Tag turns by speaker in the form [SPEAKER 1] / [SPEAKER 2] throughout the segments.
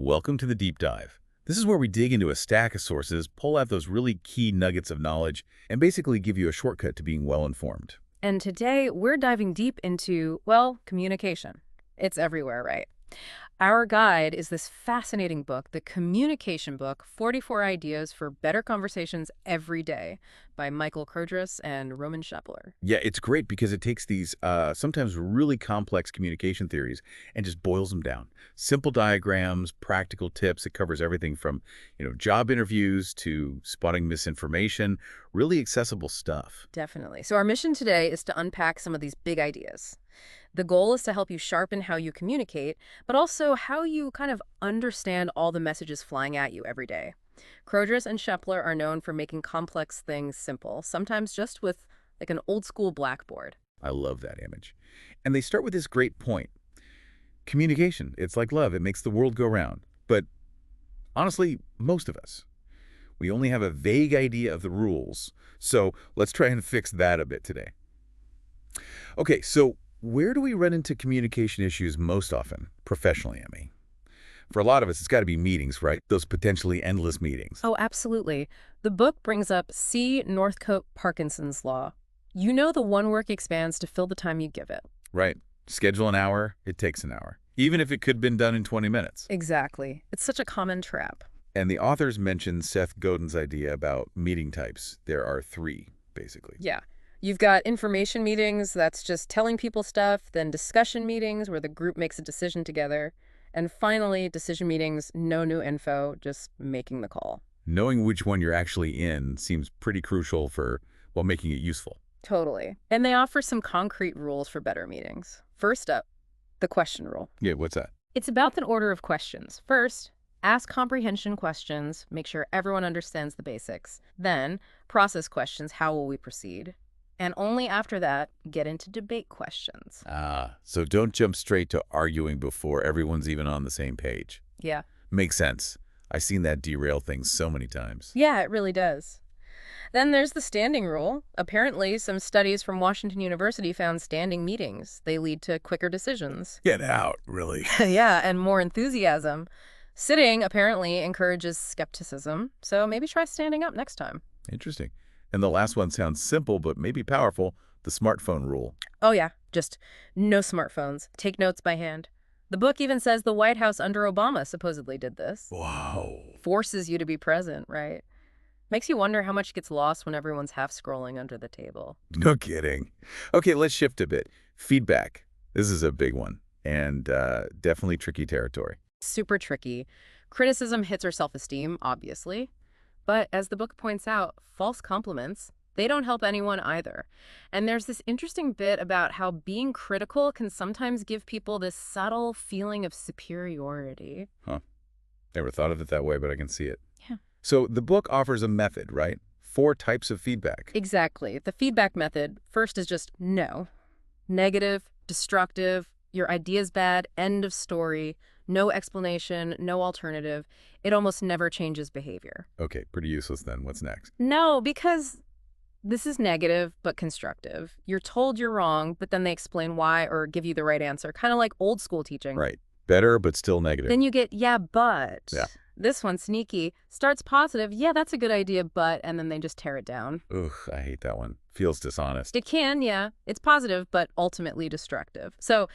[SPEAKER 1] Welcome to the Deep Dive. This is where we dig into a stack of sources, pull out those really key nuggets of knowledge, and basically give you a shortcut to being well-informed.
[SPEAKER 2] And today, we're diving deep into, well, communication. It's everywhere, right? Our guide is this fascinating book, The Communication Book, 44 Ideas for Better Conversations Every Day by Michael Kurdras and Roman Shapler.
[SPEAKER 1] Yeah, it's great because it takes these sometimes really complex communication theories and just boils them down. Simple diagrams, practical tips. It covers everything from, job interviews to spotting misinformation, really accessible stuff.
[SPEAKER 2] Definitely. So our mission today is to unpack some of these big ideas. The goal is to help you sharpen how you communicate, but also how you kind of understand all the messages flying at you every day. Krodras and Shepler are known for making complex things simple, sometimes just with like an old school blackboard.
[SPEAKER 1] I love that image. And they start with this great point. Communication, it's like love. It makes the world go round. But honestly, most of us, we only have a vague idea of the rules. So let's try and fix that a bit today. Okay, so where do we run into communication issues most often, professionally, I mean? For a lot of us, it's got to be meetings, right? Those potentially endless meetings.
[SPEAKER 2] Oh, absolutely. The book brings up C. Northcote Parkinson's law. You know the one work expands to fill the time you give it.
[SPEAKER 1] Right. Schedule an hour, it takes an hour, even if it could have been done in 20 minutes.
[SPEAKER 2] Exactly. It's such a common trap.
[SPEAKER 1] And the authors mentioned Seth Godin's idea about meeting types. There are three, basically.
[SPEAKER 2] Yeah. You've got information meetings, that's just telling people stuff, then discussion meetings where the group makes a decision together, and finally decision meetings, no new info, just making the call.
[SPEAKER 1] Knowing which one you're actually in seems pretty crucial for, well, making it useful.
[SPEAKER 2] Totally. And they offer some concrete rules for better meetings. First up, the question rule.
[SPEAKER 1] Yeah, what's that?
[SPEAKER 2] It's about the order of questions. First, ask comprehension questions, make sure everyone understands the basics. Then, process questions, how will we proceed? And only after that, get into debate questions.
[SPEAKER 1] So don't jump straight to arguing before everyone's even on the same page.
[SPEAKER 2] Yeah.
[SPEAKER 1] Makes sense. I've seen that derail things so many times.
[SPEAKER 2] Yeah, it really does. Then there's the standing rule. Apparently, some studies from Washington University found standing meetings. They lead to quicker decisions.
[SPEAKER 1] Get out, really.
[SPEAKER 2] Yeah, and more enthusiasm. Sitting, apparently, encourages skepticism. So maybe try standing up next time.
[SPEAKER 1] Interesting. And the last one sounds simple, but maybe powerful, the smartphone rule.
[SPEAKER 2] Oh, yeah. Just no smartphones. Take notes by hand. The book even says the White House under Obama supposedly did this.
[SPEAKER 1] Wow.
[SPEAKER 2] Forces you to be present, right? Makes you wonder how much gets lost when everyone's half scrolling under the table.
[SPEAKER 1] No kidding. Okay, let's shift a bit. Feedback. This is a big one, and definitely tricky territory.
[SPEAKER 2] Super tricky. Criticism hits our self-esteem, obviously. But as the book points out, false compliments, they don't help anyone either. And there's this interesting bit about how being critical can sometimes give people this subtle feeling of superiority.
[SPEAKER 1] Huh. Never thought of it that way, but I can see it.
[SPEAKER 2] Yeah.
[SPEAKER 1] So the book offers a method, right? 4 types of feedback.
[SPEAKER 2] Exactly. The feedback method, first is just no. Negative, destructive, your idea's bad, end of story, no explanation, no alternative. It almost never changes behavior.
[SPEAKER 1] Okay, pretty useless then. What's next?
[SPEAKER 2] No, because this is negative but constructive. You're told you're wrong, but then they explain why or give you the right answer, kind of like old school teaching.
[SPEAKER 1] Right. Better, but still negative.
[SPEAKER 2] Then you get, yeah, but.
[SPEAKER 1] Yeah.
[SPEAKER 2] This one's sneaky. Starts positive, yeah, that's a good idea, but, and then they just tear it down.
[SPEAKER 1] Ugh, I hate that one. Feels dishonest.
[SPEAKER 2] It can, yeah. It's positive, but ultimately destructive. So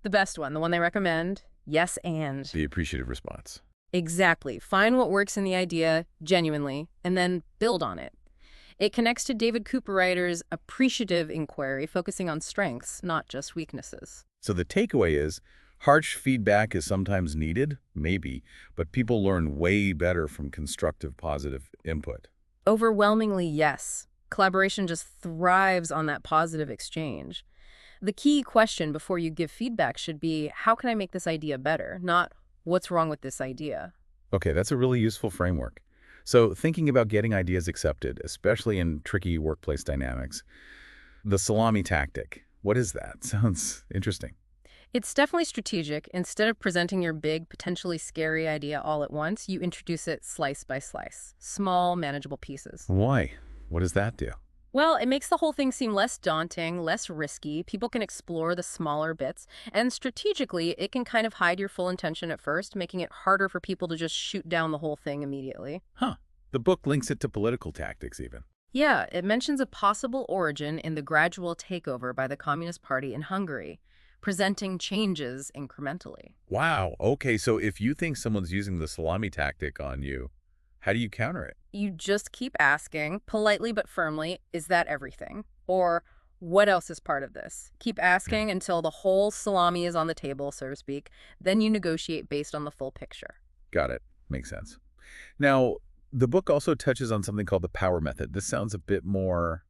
[SPEAKER 2] the best one, the one they recommend, yes and.
[SPEAKER 1] The appreciative response.
[SPEAKER 2] Exactly. Find what works in the idea, genuinely, and then build on it. It connects to David Cooperrider's appreciative inquiry, focusing on strengths, not just weaknesses.
[SPEAKER 1] So the takeaway is, harsh feedback is sometimes needed, maybe, but people learn way better from constructive, positive input.
[SPEAKER 2] Overwhelmingly, yes. Collaboration just thrives on that positive exchange. The key question before you give feedback should be, how can I make this idea better? Not, what's wrong with this idea?
[SPEAKER 1] Okay, that's a really useful framework. So thinking about getting ideas accepted, especially in tricky workplace dynamics, the salami tactic, what is that? Sounds interesting.
[SPEAKER 2] It's definitely strategic. Instead of presenting your big, potentially scary idea all at once, you introduce it slice by slice, small, manageable pieces.
[SPEAKER 1] Why? What does that do?
[SPEAKER 2] Well, it makes the whole thing seem less daunting, less risky. People can explore the smaller bits. And strategically, it can kind of hide your full intention at first, making it harder for people to just shoot down the whole thing immediately.
[SPEAKER 1] Huh. The book links it to political tactics even.
[SPEAKER 2] Yeah, it mentions a possible origin in the gradual takeover by the Communist Party in Hungary, presenting changes incrementally.
[SPEAKER 1] Wow. Okay, so if you think someone's using the salami tactic on you, how do you counter it?
[SPEAKER 2] You just keep asking, politely but firmly, is that everything? Or what else is part of this? Keep asking until the whole salami is on the table, so to speak. Then you negotiate based on the full picture.
[SPEAKER 1] Got it. Makes sense. Now, the book also touches on something called the power method. This sounds a bit more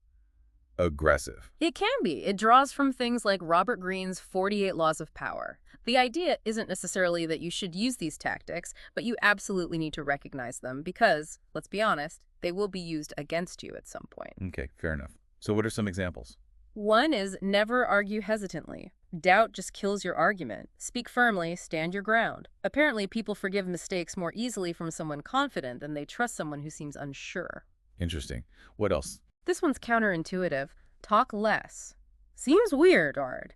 [SPEAKER 1] aggressive.
[SPEAKER 2] It can be. It draws from things like Robert Greene's 48 Laws of Power. The idea isn't necessarily that you should use these tactics, but you absolutely need to recognize them because, let's be honest, they will be used against you at some point.
[SPEAKER 1] Okay, fair enough. So what are some examples?
[SPEAKER 2] One is never argue hesitantly. Doubt just kills your argument. Speak firmly, stand your ground. Apparently, people forgive mistakes more easily from someone confident than they trust someone who seems unsure.
[SPEAKER 1] Interesting. What else?
[SPEAKER 2] This one's counterintuitive. Talk less. Seems weird, Ard.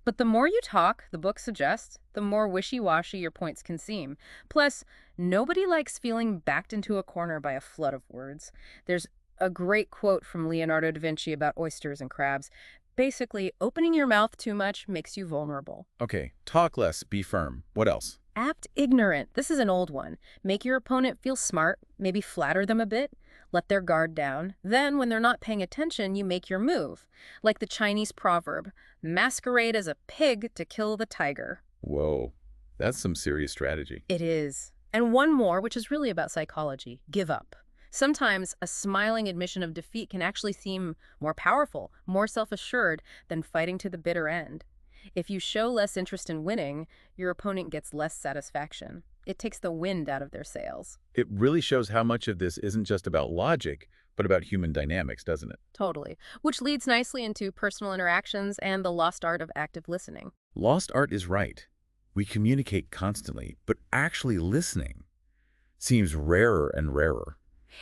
[SPEAKER 2] But the more you talk, the book suggests, the more wishy-washy your points can seem. Plus, nobody likes feeling backed into a corner by a flood of words. There's a great quote from Leonardo da Vinci about oysters and crabs. Basically, opening your mouth too much makes you vulnerable.
[SPEAKER 1] Okay, talk less, be firm. What else?
[SPEAKER 2] Act ignorant. This is an old one. Make your opponent feel smart, maybe flatter them a bit, let their guard down. Then, when they're not paying attention, you make your move. Like the Chinese proverb, masquerade as a pig to kill the tiger.
[SPEAKER 1] Whoa, that's some serious strategy.
[SPEAKER 2] It is. And one more, which is really about psychology, give up. Sometimes a smiling admission of defeat can actually seem more powerful, more self-assured than fighting to the bitter end. If you show less interest in winning, your opponent gets less satisfaction. It takes the wind out of their sails.
[SPEAKER 1] It really shows how much of this isn't just about logic, but about human dynamics, doesn't it?
[SPEAKER 2] Totally. Which leads nicely into personal interactions and the lost art of active listening.
[SPEAKER 1] Lost art is right. We communicate constantly, but actually listening seems rarer and rarer.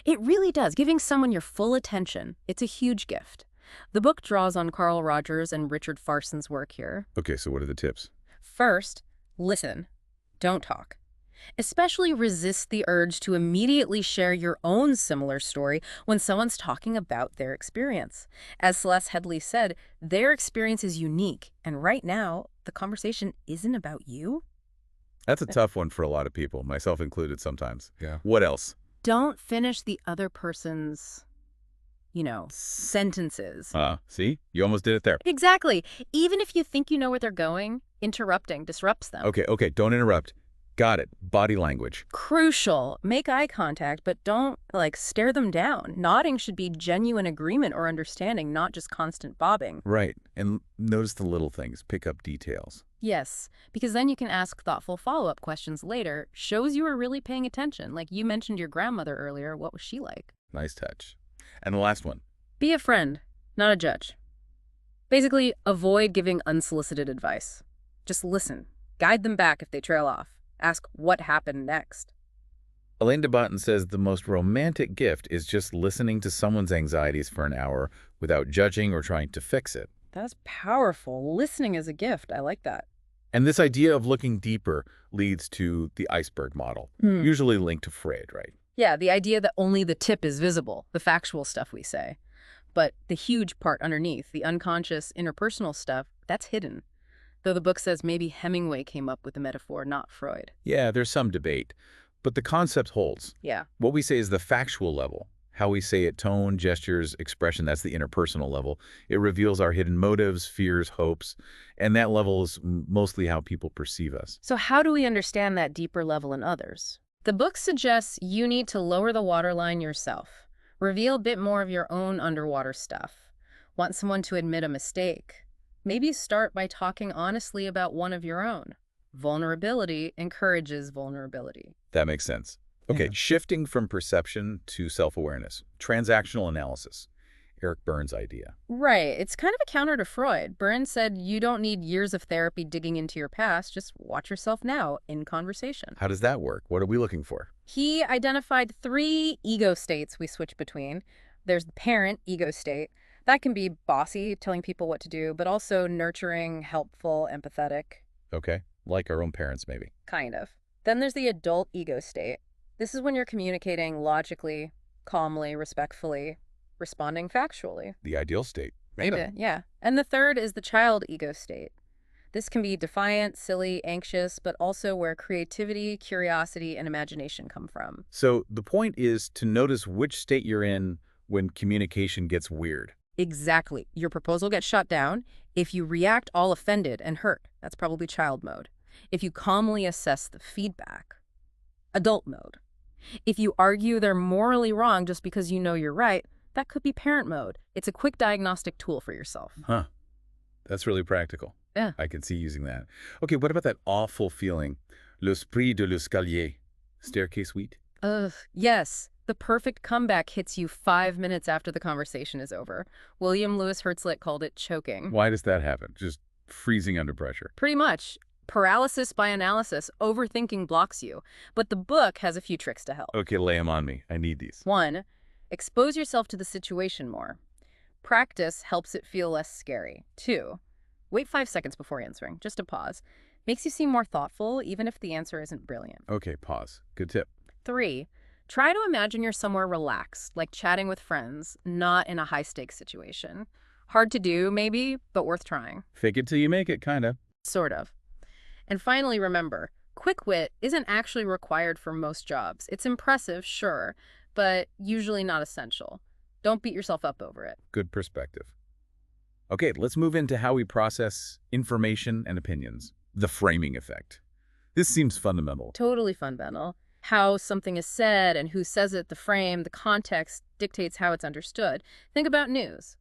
[SPEAKER 2] It really does. Giving someone your full attention, it's a huge gift. The book draws on Carl Rogers and Richard Farson's work here.
[SPEAKER 1] Okay, so what are the tips?
[SPEAKER 2] First, listen. Don't talk. Especially resist the urge to immediately share your own similar story when someone's talking about their experience. As Celeste Headley said, their experience is unique, and right now, the conversation isn't about you.
[SPEAKER 1] That's a tough one for a lot of people, myself included sometimes.
[SPEAKER 3] Yeah.
[SPEAKER 1] What else?
[SPEAKER 2] Don't finish the other person's, sentences.
[SPEAKER 1] See? You almost did it there.
[SPEAKER 2] Exactly. Even if you think you know where they're going, interrupting disrupts them.
[SPEAKER 1] Okay, don't interrupt. Got it. Body language.
[SPEAKER 2] Crucial. Make eye contact, but don't, stare them down. Nodding should be genuine agreement or understanding, not just constant bobbing.
[SPEAKER 1] Right. And notice the little things. Pick up details.
[SPEAKER 2] Yes, because then you can ask thoughtful follow-up questions later. Shows you are really paying attention. Like you mentioned your grandmother earlier. What was she like?
[SPEAKER 1] Nice touch. And the last one.
[SPEAKER 2] Be a friend, not a judge. Basically, avoid giving unsolicited advice. Just listen. Guide them back if they trail off. Ask what happened next.
[SPEAKER 1] Elaine de Botton says the most romantic gift is just listening to someone's anxieties for an hour without judging or trying to fix it.
[SPEAKER 2] That's powerful. Listening is a gift. I like that.
[SPEAKER 1] And this idea of looking deeper leads to the iceberg model, usually linked to Freud, right?
[SPEAKER 2] Yeah, the idea that only the tip is visible, the factual stuff we say. But the huge part underneath, the unconscious, interpersonal stuff, that's hidden. Though the book says maybe Hemingway came up with the metaphor, not Freud.
[SPEAKER 1] Yeah, there's some debate, but the concept holds.
[SPEAKER 2] Yeah.
[SPEAKER 1] What we say is the factual level. How we say it, tone, gestures, expression, that's the interpersonal level. It reveals our hidden motives, fears, hopes, and that level is mostly how people perceive us.
[SPEAKER 2] So how do we understand that deeper level in others? The book suggests you need to lower the waterline yourself. Reveal a bit more of your own underwater stuff. Want someone to admit a mistake? Maybe start by talking honestly about one of your own. Vulnerability encourages vulnerability.
[SPEAKER 1] That makes sense. Okay,
[SPEAKER 3] Yeah.
[SPEAKER 1] shifting from perception to self-awareness. Transactional analysis. Eric Berne's idea.
[SPEAKER 2] Right. It's kind of a counter to Freud. Burns said you don't need years of therapy digging into your past. Just watch yourself now in conversation.
[SPEAKER 1] How does that work? What are we looking for?
[SPEAKER 2] He identified 3 ego states we switch between: There's the parent ego state. That can be bossy, telling people what to do, but also nurturing, helpful, empathetic.
[SPEAKER 1] Okay, like our own parents, maybe.
[SPEAKER 2] Kind of. Then there's the adult ego state. This is when you're communicating logically, calmly, respectfully, responding factually.
[SPEAKER 1] The ideal state. Meta.
[SPEAKER 2] Yeah. And the third is the child ego state. This can be defiant, silly, anxious, but also where creativity, curiosity, and imagination come from.
[SPEAKER 1] So the point is to notice which state you're in when communication gets weird.
[SPEAKER 2] Exactly. Your proposal gets shut down. If you react all offended and hurt, that's probably child mode. If you calmly assess the feedback, adult mode. If you argue they're morally wrong just because you know you're right, that could be parent mode. It's a quick diagnostic tool for yourself.
[SPEAKER 1] Huh. That's really practical.
[SPEAKER 2] Yeah.
[SPEAKER 1] I can see using that. Okay, what about that awful feeling? L'esprit de l'escalier. Staircase wheat?
[SPEAKER 2] Ugh, yes. The perfect comeback hits you 5 minutes after the conversation is over. William Lewis Herzlitt called it choking.
[SPEAKER 1] Why does that happen? Just freezing under pressure.
[SPEAKER 2] Pretty much. Paralysis by analysis. Overthinking blocks you. But the book has a few tricks to help.
[SPEAKER 1] Okay, lay them on me. I need these.
[SPEAKER 2] 1. Expose yourself to the situation more. Practice helps it feel less scary. 2. Wait 5 seconds before answering. Just a pause. Makes you seem more thoughtful, even if the answer isn't brilliant.
[SPEAKER 1] Okay, pause. Good tip.
[SPEAKER 2] 3. Try to imagine you're somewhere relaxed, like chatting with friends, not in a high-stakes situation. Hard to do, maybe, but worth trying.
[SPEAKER 1] Fake it till you make it, kind of.
[SPEAKER 2] Sort of. And finally, remember, quick wit isn't actually required for most jobs. It's impressive, sure, but usually not essential. Don't beat yourself up over it.
[SPEAKER 1] Good perspective. Okay, let's move into how we process information and opinions. The framing effect. This seems fundamental.
[SPEAKER 2] Totally fundamental. How something is said and who says it, the frame, the context dictates how it's understood. Think about news.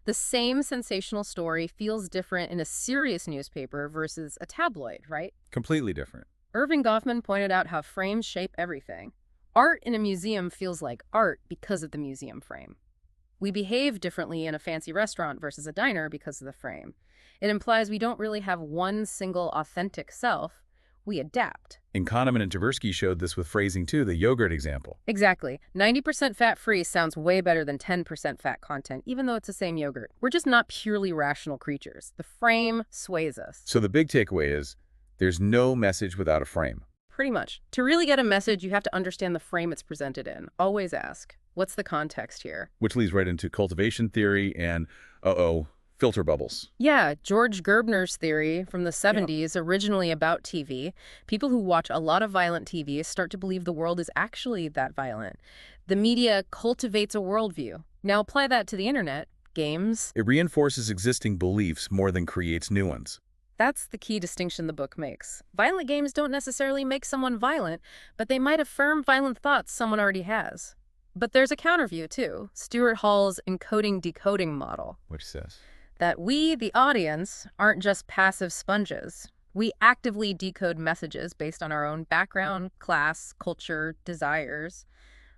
[SPEAKER 2] The same sensational story feels different in a serious newspaper versus a tabloid, right?
[SPEAKER 1] Completely different.
[SPEAKER 2] Irving Goffman pointed out how frames shape everything. Art in a museum feels like art because of the museum frame. We behave differently in a fancy restaurant versus a diner because of the frame. It implies we don't really have one single authentic self. We adapt.
[SPEAKER 1] And Kahneman and Tversky showed this with phrasing too, the yogurt example.
[SPEAKER 2] Exactly. 90% fat-free sounds way better than 10% fat content, even though it's the same yogurt. We're just not purely rational creatures. The frame sways us.
[SPEAKER 1] So the big takeaway is there's no message without a frame.
[SPEAKER 2] Pretty much. To really get a message, you have to understand the frame it's presented in. Always ask, what's the context here?
[SPEAKER 1] Which leads right into cultivation theory and, filter bubbles.
[SPEAKER 2] Yeah, George Gerbner's theory from the 70s, originally about TV. People who watch a lot of violent TV start to believe the world is actually that violent. The media cultivates a worldview. Now apply that to the internet, games.
[SPEAKER 1] It reinforces existing beliefs more than creates new ones.
[SPEAKER 2] That's the key distinction the book makes. Violent games don't necessarily make someone violent, but they might affirm violent thoughts someone already has. But there's a counterview, too. Stuart Hall's encoding-decoding model.
[SPEAKER 1] Which says?
[SPEAKER 2] That we, the audience, aren't just passive sponges. We actively decode messages based on our own background, class, culture, desires.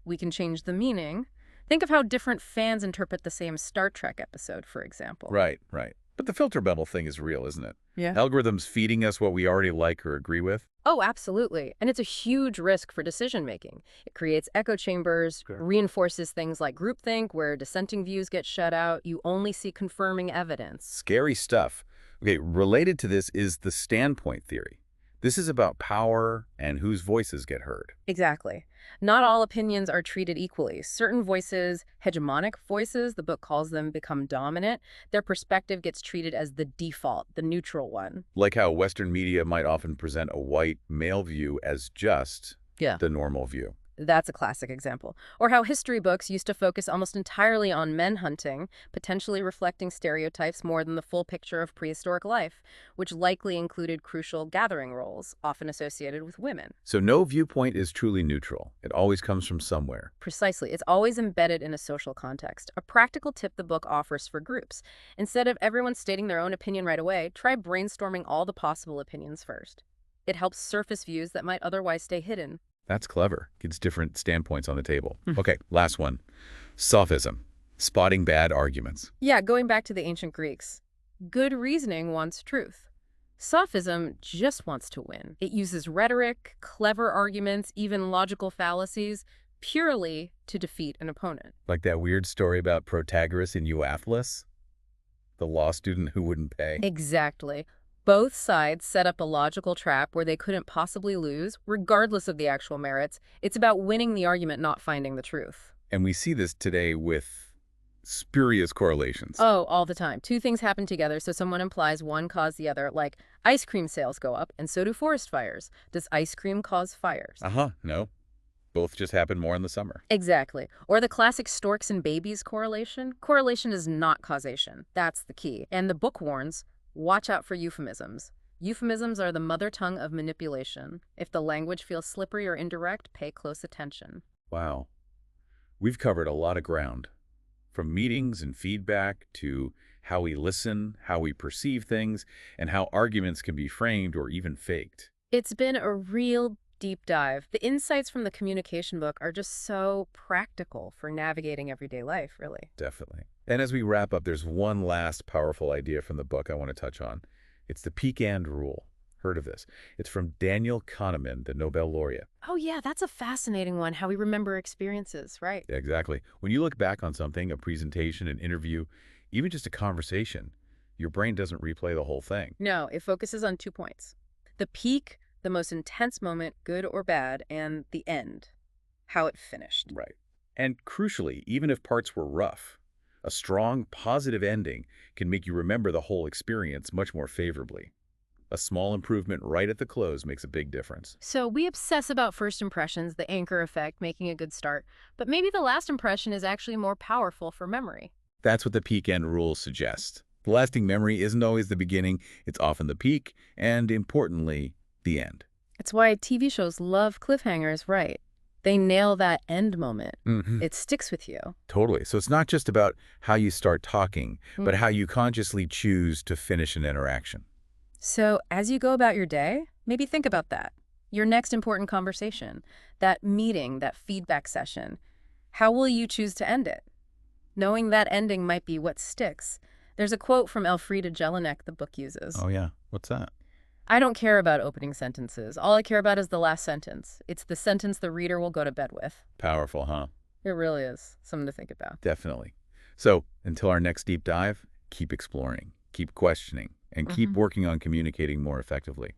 [SPEAKER 2] We can change the meaning. Think of how different fans interpret the same Star Trek episode, for example.
[SPEAKER 1] Right. But the filter bubble thing is real, isn't it?
[SPEAKER 2] Yeah.
[SPEAKER 1] Algorithms feeding us what we already like or agree with.
[SPEAKER 2] Oh, absolutely. And it's a huge risk for decision-making. It creates echo chambers, reinforces things like groupthink, where dissenting views get shut out. You only see confirming evidence.
[SPEAKER 1] Scary stuff. Okay, related to this is the standpoint theory. This is about power and whose voices get heard.
[SPEAKER 2] Exactly. Not all opinions are treated equally. Certain voices, hegemonic voices, the book calls them, become dominant. Their perspective gets treated as the default, the neutral one.
[SPEAKER 1] Like how Western media might often present a white male view as just the normal view.
[SPEAKER 2] That's a classic example. Or how history books used to focus almost entirely on men hunting, potentially reflecting stereotypes more than the full picture of prehistoric life, which likely included crucial gathering roles, often associated with women.
[SPEAKER 1] So no viewpoint is truly neutral. It always comes from somewhere.
[SPEAKER 2] Precisely. It's always embedded in a social context. A practical tip the book offers for groups. Instead of everyone stating their own opinion right away, try brainstorming all the possible opinions first. It helps surface views that might otherwise stay hidden.
[SPEAKER 1] That's clever. Gets different standpoints on the table. Okay, last one. Sophism. Spotting bad arguments.
[SPEAKER 2] Yeah, going back to the ancient Greeks. Good reasoning wants truth. Sophism just wants to win. It uses rhetoric, clever arguments, even logical fallacies purely to defeat an opponent.
[SPEAKER 1] Like that weird story about Protagoras in Euathlus, the law student who wouldn't pay.
[SPEAKER 2] Exactly. Both sides set up a logical trap where they couldn't possibly lose, regardless of the actual merits. It's about winning the argument, not finding the truth.
[SPEAKER 1] And we see this today with spurious correlations.
[SPEAKER 2] Oh, all the time. Two things happen together, so someone implies one caused the other, like ice cream sales go up, and so do forest fires. Does ice cream cause fires?
[SPEAKER 1] No. Both just happen more in the summer.
[SPEAKER 2] Exactly. Or the classic storks and babies correlation. Correlation is not causation. That's the key. And the book warns, watch out for euphemisms. Euphemisms are the mother tongue of manipulation. If the language feels slippery or indirect, pay close attention.
[SPEAKER 1] Wow. We've covered a lot of ground, from meetings and feedback to how we listen, how we perceive things, and how arguments can be framed or even faked.
[SPEAKER 2] It's been a real deep dive. The insights from the communication book are just so practical for navigating everyday life, really.
[SPEAKER 1] Definitely. And as we wrap up, there's one last powerful idea from the book I want to touch on. It's the peak and rule. Heard of this? It's from Daniel Kahneman, the Nobel laureate.
[SPEAKER 2] Oh yeah, that's a fascinating one, how we remember experiences, right?
[SPEAKER 1] Yeah, exactly. When you look back on something, a presentation, an interview, even just a conversation, your brain doesn't replay the whole thing.
[SPEAKER 2] No, it focuses on 2 points. The peak, the most intense moment, good or bad, and the end, how it finished.
[SPEAKER 1] Right. And crucially, even if parts were rough, a strong, positive ending can make you remember the whole experience much more favorably. A small improvement right at the close makes a big difference.
[SPEAKER 2] So we obsess about first impressions, the anchor effect, making a good start, but maybe the last impression is actually more powerful for memory.
[SPEAKER 1] That's what the peak end rule suggests. The lasting memory isn't always the beginning, it's often the peak, and importantly, the end.
[SPEAKER 2] It's why TV shows love cliffhangers, right? They nail that end moment. It sticks with you.
[SPEAKER 1] Totally. So it's not just about how you start talking, but how you consciously choose to finish an interaction.
[SPEAKER 2] So as you go about your day, maybe think about that. Your next important conversation, that meeting, that feedback session. How will you choose to end it? Knowing that ending might be what sticks. There's a quote from Elfriede Jelinek the book uses.
[SPEAKER 1] Oh yeah, what's that?
[SPEAKER 2] I don't care about opening sentences. All I care about is the last sentence. It's the sentence the reader will go to bed with.
[SPEAKER 1] Powerful, huh?
[SPEAKER 2] It really is. Something to think about.
[SPEAKER 1] Definitely. So until our next deep dive, keep exploring, keep questioning, and keep working on communicating more effectively.